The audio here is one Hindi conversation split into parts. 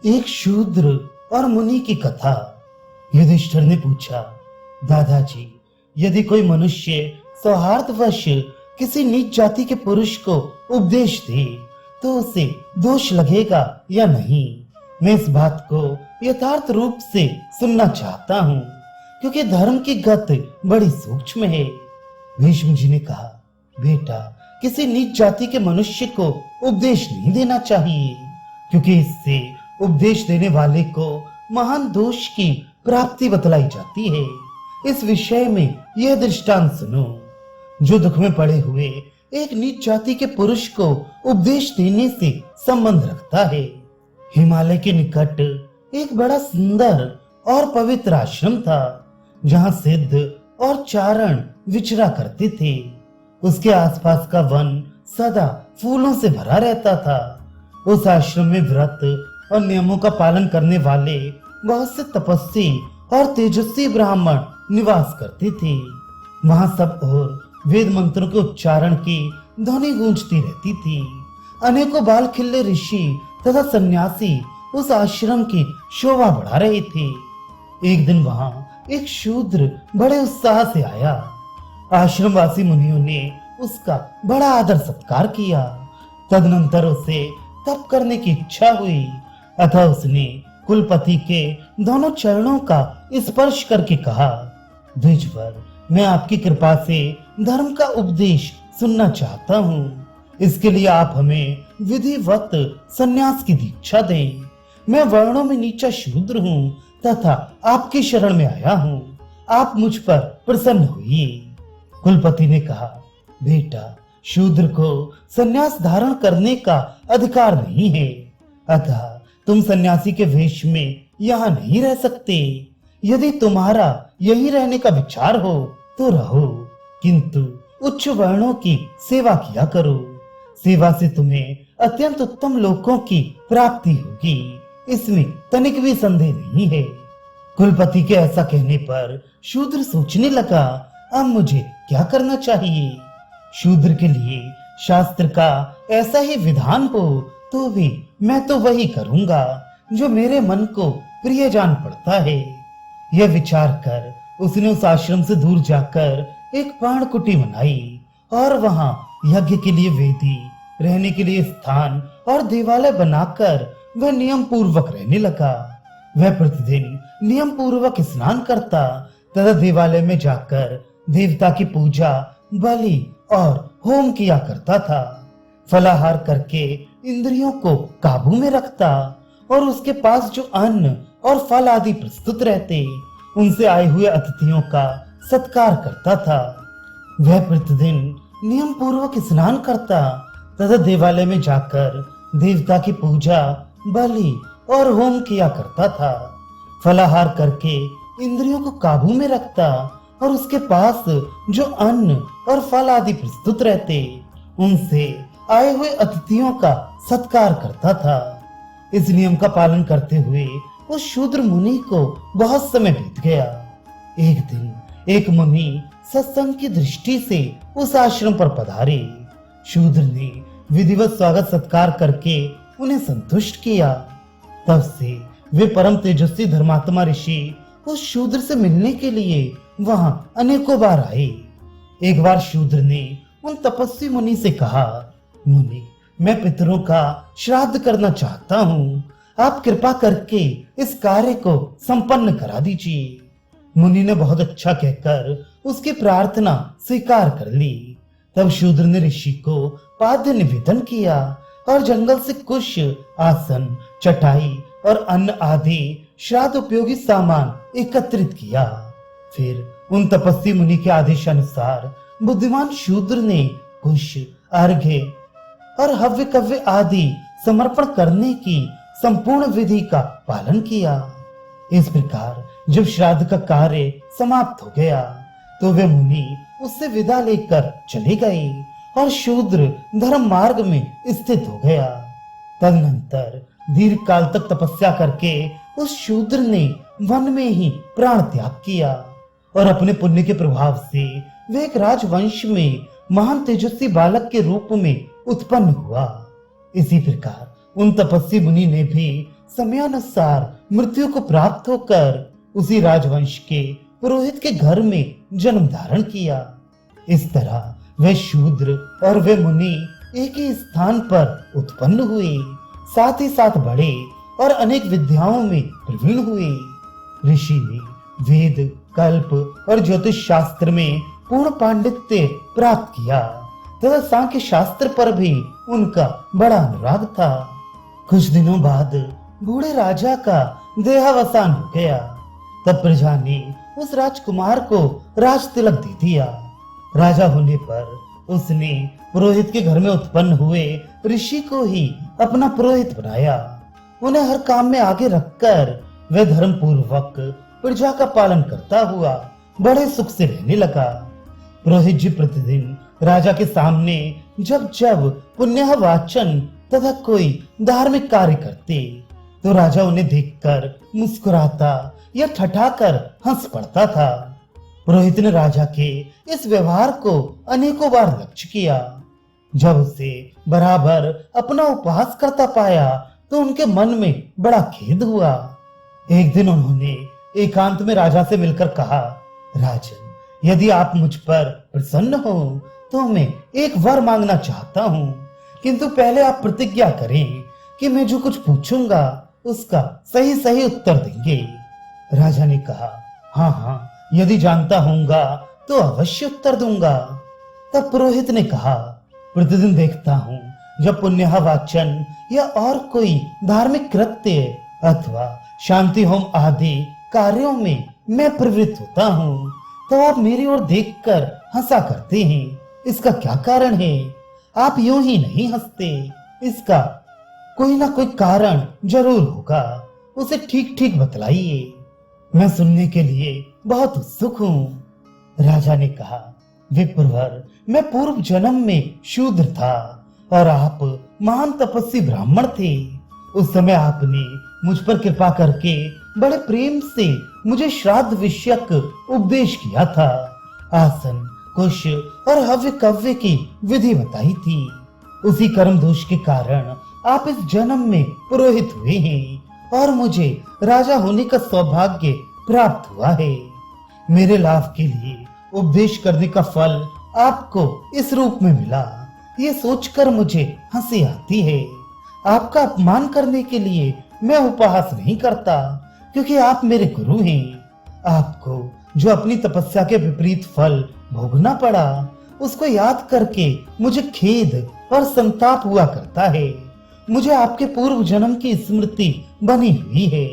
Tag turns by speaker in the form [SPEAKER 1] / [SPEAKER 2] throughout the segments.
[SPEAKER 1] एक शूद्र और मुनि की कथा। युधिष्ठिर ने पूछा, दादाजी, यदि कोई मनुष्य सौहार्दवश किसी नीच जाति के पुरुष को उपदेश दे तो उसे दोष लगेगा या नहीं? मैं इस बात को यथार्थ रूप से सुनना चाहता हूँ, क्योंकि धर्म की गत बड़ी सूक्ष्म है। भीष्म जी ने कहा, बेटा, किसी नीच जाति के मनुष्य को उपदेश नहीं देना चाहिए, क्योंकि इससे उपदेश देने वाले को महान दोष की प्राप्ति बतलाई जाती है। इस विषय में यह दृष्टांत सुनो। जो दुख में पड़े हुए एक नीच जाति के पुरुष को उपदेश देने से संबंध रखता है। हिमालय के निकट एक बड़ा सुंदर और पवित्र आश्रम था, जहाँ सिद्ध और चारण विचरा करते थे। उसके आसपास का वन सदा फूलों से भरा रहता था। उस आश्रम में व्रत और नियमों का पालन करने वाले बहुत से तपस्वी और तेजस्वी ब्राह्मण निवास करते थे। वहां सब ओर वेद मंत्रों के उच्चारण की ध्वनि गूंजती रहती थी। अनेकों बाल खिल्ले ऋषि तथा सन्यासी उस आश्रम की शोभा बढ़ा रहे थे। एक दिन वहां एक शूद्र बड़े उत्साह से आया। आश्रमवासी मुनियों ने उसका बड़ा आदर सत्कार किया। तदनंतर उसे तप करने की इच्छा हुई, अतः उसने कुलपति के दोनों चरणों का स्पर्श करके कहा, द्विजवर, मैं आपकी कृपा से धर्म का उपदेश सुनना चाहता हूँ। इसके लिए आप हमें विधिवत संन्यास की दीक्षा दें। मैं वर्णों में नीचा शूद्र हूँ तथा आपकी शरण में आया हूँ। आप मुझ पर प्रसन्न होइए। कुलपति ने कहा, बेटा, शूद्र को संन्यास धारण करने का अधिकार नहीं है, अतः तुम सन्यासी के वेश में यहाँ नहीं रह सकते। यदि तुम्हारा यहीं रहने का विचार हो तो रहो, किंतु उच्च वर्णों की सेवा किया करो। सेवा से तुम्हें अत्यंत उत्तम लोकों की प्राप्ति होगी, इसमें तनिक भी संदेह नहीं है। कुलपति के ऐसा कहने पर शूद्र सोचने लगा, अब मुझे क्या करना चाहिए? शूद्र के लिए शास्त्र का ऐसा ही विधान हो तो भी मैं तो वही करूंगा जो मेरे मन को प्रिय जान पड़ता है। यह विचार कर उसने उस आश्रम से दूर जाकर एक पर्णकुटी बनाई और वहां यज्ञ के लिए वेदी, रहने के लिए स्थान और देवालय बनाकर वह नियम पूर्वक रहने लगा। वह प्रतिदिन नियम पूर्वक स्नान करता तथा देवालय में जाकर देवता की पूजा, बलि और होम किया करता था। फलाहार करके इंद्रियों को काबू में रखता और उसके पास जो अन्न और फल आदि प्रस्तुत रहते, उनसे आए हुए अतिथियों का सत्कार करता था। वह प्रतिदिन नियम पूर्वक स्नान करता तथा देवालय में जाकर देवता की पूजा, बलि और होम किया करता था। फलाहार करके इंद्रियों को काबू में रखता और उसके पास जो अन्न और फल आदि प्रस्तुत रहते, उनसे आए हुए अतिथियों का सत्कार करता था। इस नियम का पालन करते हुए उस शूद्र मुनि को बहुत समय बीत गया। एक दिन एक मुनि सत्संग की दृष्टि से उस आश्रम पर पधारे। शूद्र ने विधिवत स्वागत सत्कार करके उन्हें संतुष्ट किया। तब से वे परम तेजस्वी धर्मात्मा ऋषि उस शूद्र से मिलने के लिए वहां अनेकों बार आए। एक बार शूद्र ने उन तपस्वी मुनि से कहा, मुनि, मैं पितरों का श्राद्ध करना चाहता हूँ। आप कृपा करके इस कार्य को संपन्न करा दीजिए। मुनि ने बहुत अच्छा कहकर उसकी प्रार्थना स्वीकार कर ली। तब शूद्र ने ऋषि को पाद्य निवेदन किया और जंगल से कुश, आसन, चटाई और अन्न आदि श्राद्ध उपयोगी सामान एकत्रित किया। फिर उन तपस्वी मुनि के आदेशानुसार बुद्धिमान शूद्र ने कुश, अर्घ्य और हव्य कव्य आदि समर्पण करने की संपूर्ण विधि का पालन किया। इस प्रकार जब श्राद्ध का कार्य समाप्त हो गया तो वे मुनि उससे विदा लेकर चले गए और शूद्र धर्म मार्ग में स्थित हो गया। तदनंतर दीर्घ काल तक तपस्या करके उस शूद्र ने वन में ही प्राण त्याग किया और अपने पुण्य के प्रभाव से वे एक राजवंश में महान तेजस्वी बालक के रूप में उत्पन्न हुआ। इसी प्रकार उन तपस्वी मुनि ने भी समयानुसार मृत्यु को प्राप्त होकर उसी राजवंश के पुरोहित के घर में जन्म धारण किया। इस तरह वे शूद्र और वे मुनि एक ही स्थान पर उत्पन्न हुए, साथ ही साथ बढ़े और अनेक विद्याओं में प्रवीण हुए। ऋषि ने वेद, कल्प और ज्योतिष शास्त्र में पूर्ण पांडित्य प्राप्त किया तथा सांख्य शास्त्र पर भी उनका बड़ा अनुराग था। कुछ दिनों बाद बूढ़े राजा का देहावसान हो गया। तब प्रजा ने उस राजकुमार को राज तिलक दे दिया। राजा होने पर उसने पुरोहित के घर में उत्पन्न हुए ऋषि को ही अपना पुरोहित बनाया। उन्हें हर काम में आगे रखकर वह धर्म पूर्वक प्रजा का पालन करता हुआ बड़े सुख से रहने लगा। पुरोहित जी प्रतिदिन राजा के सामने जब जब पुण्य वाचन तथा कोई धार्मिक कार्य करते तो राजा उन्हें देखकर मुस्कुराता या ठठाकर हंस पड़ता था। पुरोहित ने राजा के इस व्यवहार को अनेकों बार लक्ष्य किया। जब उसे बराबर अपना उपहास करता पाया तो उनके मन में बड़ा खेद हुआ। एक दिन उन्होंने एकांत में राजा से मिलकर कहा, राजन, यदि आप मुझ पर प्रसन्न हो तो मैं एक वर मांगना चाहता हूँ, किंतु पहले आप प्रतिज्ञा करें कि मैं जो कुछ पूछूंगा उसका सही सही उत्तर देंगे। राजा ने कहा, हाँ हाँ, यदि जानता होऊंगा तो अवश्य उत्तर दूंगा। तब पुरोहित ने कहा, प्रतिदिन देखता हूँ जब पुण्य वाचन या और कोई धार्मिक कृत्य अथवा शांति होम आदि कार्यों में मैं प्रवृत्त होता हूँ तो आप मेरी ओर देखकर हंसा करते हैं। इसका क्या कारण है? आप यूं ही नहीं हंसते, इसका कोई ना कोई कारण जरूर होगा, उसे ठीक ठीक बतलाइए, मैं सुनने के लिए बहुत उत्सुक हूँ। राजा ने कहा, विप्रवर, मैं पूर्व जन्म में शूद्र था और आप महान तपस्वी ब्राह्मण थे। उस समय आपने मुझ पर कृपा करके बड़े प्रेम से मुझे श्राद्ध विषयक उपदेश किया था। आसन, कुश और हव्य कव्य की विधि बताई थी। उसी कर्म दोष के कारण आप इस जन्म में पुरोहित हुए हैं और मुझे राजा होने का सौभाग्य प्राप्त हुआ है। मेरे लाभ के लिए उपदेश करने का फल आपको इस रूप में मिला, ये सोचकर मुझे हंसी आती है। आपका अपमान करने के लिए मैं उपहास नहीं करता, क्योंकि आप मेरे गुरु हैं। आपको जो अपनी तपस्या के विपरीत फल भोगना पड़ा, उसको याद करके मुझे खेद और संताप हुआ करता है। मुझे आपके पूर्व जन्म की स्मृति बनी हुई है,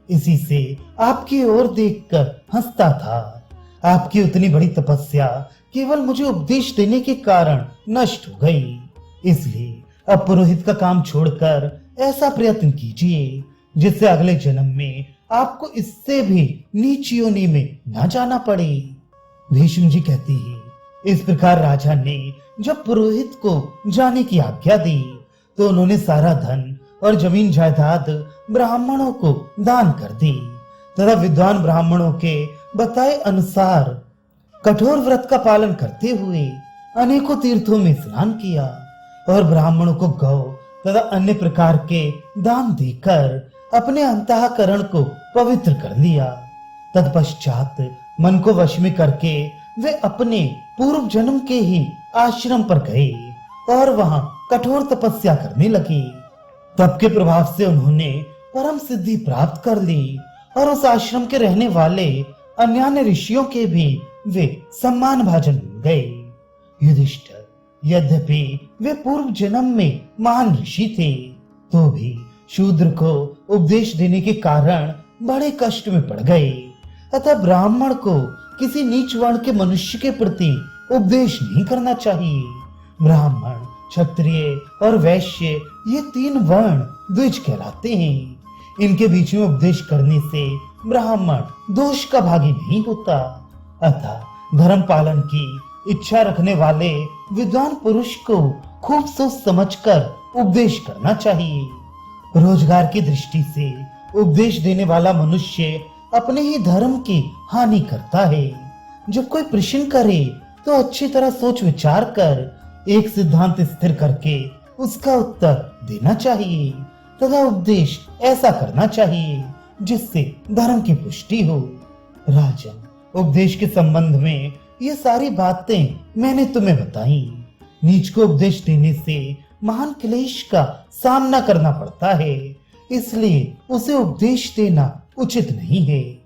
[SPEAKER 1] इसी से आपकी ओर देखकर हंसता था। आपकी उतनी बड़ी तपस्या केवल मुझे उपदेश देने के कारण नष्ट हो गई। इसलिए अब पुरोहित का काम छोड़कर ऐसा प्रयत्न कीजिए जिससे अगले जन्म में आपको इससे भी नीच योनि में न जाना पड़े। भीष्म जी कहते हैं, इस प्रकार राजा ने जब पुरोहित को जाने की आज्ञा दी तो उन्होंने सारा धन और जमीन जायदाद ब्राह्मणों को दान कर दी तथा विद्वान ब्राह्मणों के बताए अनुसार कठोर व्रत का पालन करते हुए अनेकों तीर्थों में स्नान किया और ब्राह्मणों को गौ तथा अन्य प्रकार के दान देकर अपने अंतःकरण को पवित्र कर लिया। तत्पश्चात मन को वश में करके वे अपने पूर्व जन्म के ही आश्रम पर गए और वहां कठोर तपस्या करने लगे। तप के प्रभाव से उन्होंने परम सिद्धि प्राप्त कर ली और उस आश्रम के रहने वाले अन्य ऋषियों के भी वे सम्मान भाजन बन गए। युधिष्ठिर, यद्यपि वे पूर्व जन्म में महान ऋषि थे तो भी शूद्र को उपदेश देने के कारण बड़े कष्ट में पड़ गए तथा ब्राह्मण को किसी नीच वर्ण के मनुष्य के प्रति उपदेश नहीं करना चाहिए। ब्राह्मण, क्षत्रिय और वैश्य ये तीन वर्ण द्विज कहलाते हैं। इनके बीच में उपदेश करने से ब्राह्मण दोष का भागी नहीं होता। अतः धर्म पालन की इच्छा रखने वाले विद्वान पुरुष को खूब सोच समझकर उपदेश करना चाहिए। रोजगार की दृष्टि से उपदेश देने वाला मनुष्य अपने ही धर्म की हानि करता है। जब कोई प्रश्न करे तो अच्छी तरह सोच विचार कर एक सिद्धांत स्थिर करके उसका उत्तर देना चाहिए, तथा उपदेश ऐसा करना चाहिए जिससे धर्म की पुष्टि हो। राजन, उपदेश के संबंध में ये सारी बातें मैंने तुम्हें बताई। नीच को उपदेश देने से महान क्लेश का सामना करना पड़ता है, इसलिए उसे उपदेश देना उचित नहीं है।